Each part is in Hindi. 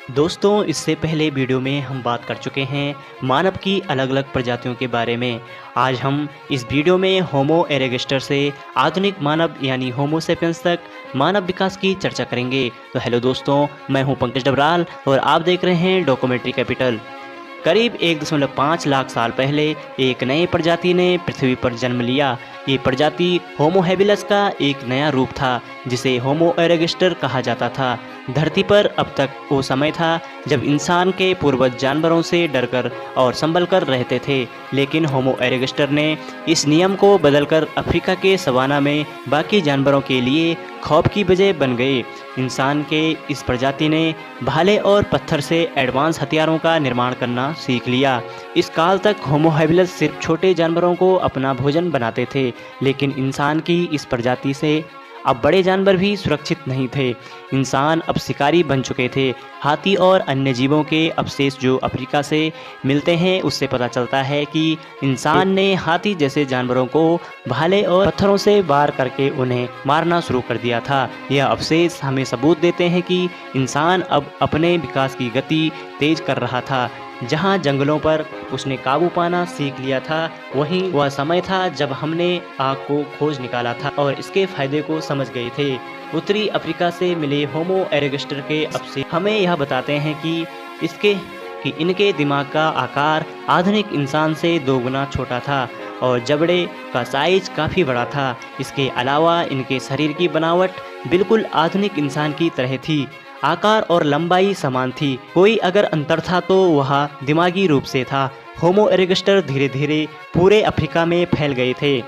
दोस्तों, इससे पहले वीडियो में हम बात कर चुके हैं मानव की अलग अलग प्रजातियों के बारे में। आज हम इस वीडियो में होमो इरेक्टस से आधुनिक मानव यानी होमो सेपियंस तक मानव विकास की चर्चा करेंगे। तो हेलो दोस्तों, मैं हूं पंकज डबराल और आप देख रहे हैं डॉक्यूमेंट्री कैपिटल। करीब 1.5 लाख साल पहले एक नए प्रजाति ने पृथ्वी पर जन्म लिया। ये प्रजाति होमो हैबिलस का एक नया रूप था जिसे होमो इरेक्टस कहा जाता था। धरती पर अब तक वो समय था जब इंसान के पूर्वज जानवरों से डरकर और संभल कर रहते थे, लेकिन होमो इरेक्टस ने इस नियम को बदलकर अफ्रीका के सवाना में बाकी जानवरों के लिए खौफ की वजह बन गए। इंसान के इस प्रजाति ने भाले और पत्थर से एडवांस हथियारों का निर्माण करना सीख लिया। इस काल तक होमो हैबिलस सिर्फ छोटे जानवरों को अपना भोजन बनाते थे, लेकिन इंसान की इस प्रजाति से अब बड़े जानवर भी सुरक्षित नहीं थे। इंसान अब शिकारी बन चुके थे। हाथी और अन्य जीवों के अवशेष जो अफ्रीका से मिलते हैं, उससे पता चलता है कि इंसान ने हाथी जैसे जानवरों को भाले और पत्थरों से वार करके उन्हें मारना शुरू कर दिया था। यह अवशेष हमें सबूत देते हैं कि इंसान अब अपने विकास की गति तेज कर रहा था। जहां जंगलों पर उसने काबू पाना सीख लिया था, वहीं वह समय था जब हमने आग को खोज निकाला था और इसके फायदे को समझ गए थे। उत्तरी अफ्रीका से मिले होमो इरेक्टस के अवशेष हमें यह बताते हैं कि इनके दिमाग का आकार आधुनिक इंसान से 2 गुना छोटा था और जबड़े का साइज काफ़ी बड़ा था। इसके अलावा इनके शरीर की बनावट बिल्कुल आधुनिक इंसान की तरह थी। आकार और लंबाई समान थी। कोई अगर अंतर था तो वह दिमागी रूप से था। होमो इरेक्टस धीरे धीरे पूरे अफ्रीका में फैल गए थे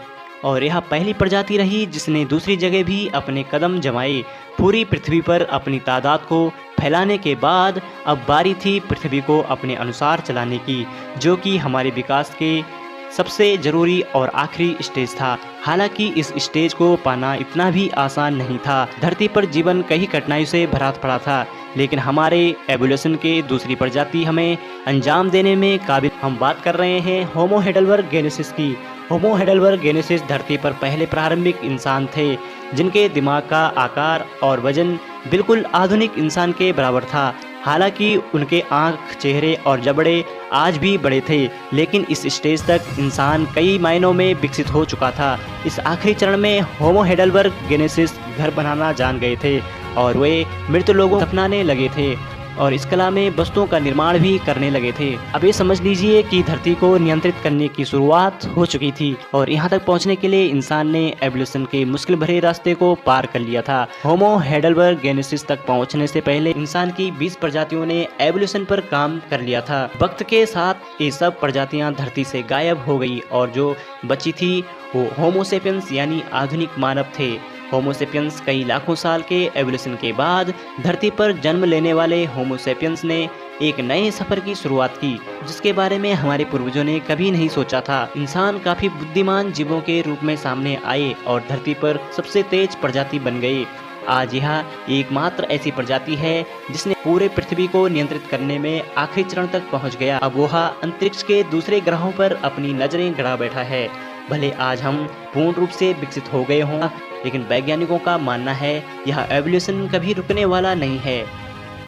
और यह पहली प्रजाति रही जिसने दूसरी जगह भी अपने कदम जमाए। पूरी पृथ्वी पर अपनी तादाद को फैलाने के बाद अब बारी थी पृथ्वी को अपने अनुसार चलाने की, जो कि हमारे विकास के सबसे ज़रूरी और आखिरी स्टेज था। हालांकि इस स्टेज को पाना इतना भी आसान नहीं था। धरती पर जीवन कई कठिनाइयों से भरा पड़ा था, लेकिन हमारे एवोल्यूशन के दूसरी प्रजाति हमें अंजाम देने में काबिल। हम बात कर रहे हैं होमो हेडेलबर्गेनेसिस की। होमो हेडेलबर्गेनेसिस धरती पर पहले प्रारंभिक इंसान थे जिनके दिमाग का आकार और वजन बिल्कुल आधुनिक इंसान के बराबर था। हालांकि उनके आँख, चेहरे और जबड़े आज भी बड़े थे, लेकिन इस स्टेज तक इंसान कई मायनों में विकसित हो चुका था। इस आखिरी चरण में होमो हेडेलबर्गेनेसिस घर बनाना जान गए थे और वे मृत लोगों को दफनाने लगे थे और इस कला में वस्तुओं का निर्माण भी करने लगे थे। अब ये समझ लीजिए कि धरती को नियंत्रित करने की शुरुआत हो चुकी थी और यहाँ तक पहुँचने के लिए इंसान ने एवोल्यूशन के मुश्किल भरे रास्ते को पार कर लिया था। होमो हेडेलबर्गेनेसिस तक पहुँचने से पहले इंसान की 20 प्रजातियों ने एवोल्यूशन पर काम कर लिया था। वक्त के साथ ये सब प्रजातियाँ धरती से गायब हो गई और जो बची थी वो होमो सेपियंस यानी आधुनिक मानव थे। होमो सेपियंस कई लाखों साल के एवोल्यूशन के बाद धरती पर जन्म लेने वाले होमो सेपियंस ने एक नए सफर की शुरुआत की, जिसके बारे में हमारे पूर्वजों ने कभी नहीं सोचा था। इंसान काफी बुद्धिमान जीवों के रूप में सामने आए और धरती पर सबसे तेज प्रजाति बन गए। आज यह एकमात्र ऐसी प्रजाति है जिसने पूरे पृथ्वी को नियंत्रित करने में आखिरी चरण तक पहुंच गया। अब वह अंतरिक्ष के दूसरे ग्रहों पर अपनी नजरें गड़ा बैठा है। भले आज हम पूर्ण रूप से विकसित हो गए हों, लेकिन वैज्ञानिकों का मानना है यह एवोल्यूशन कभी रुकने वाला नहीं है।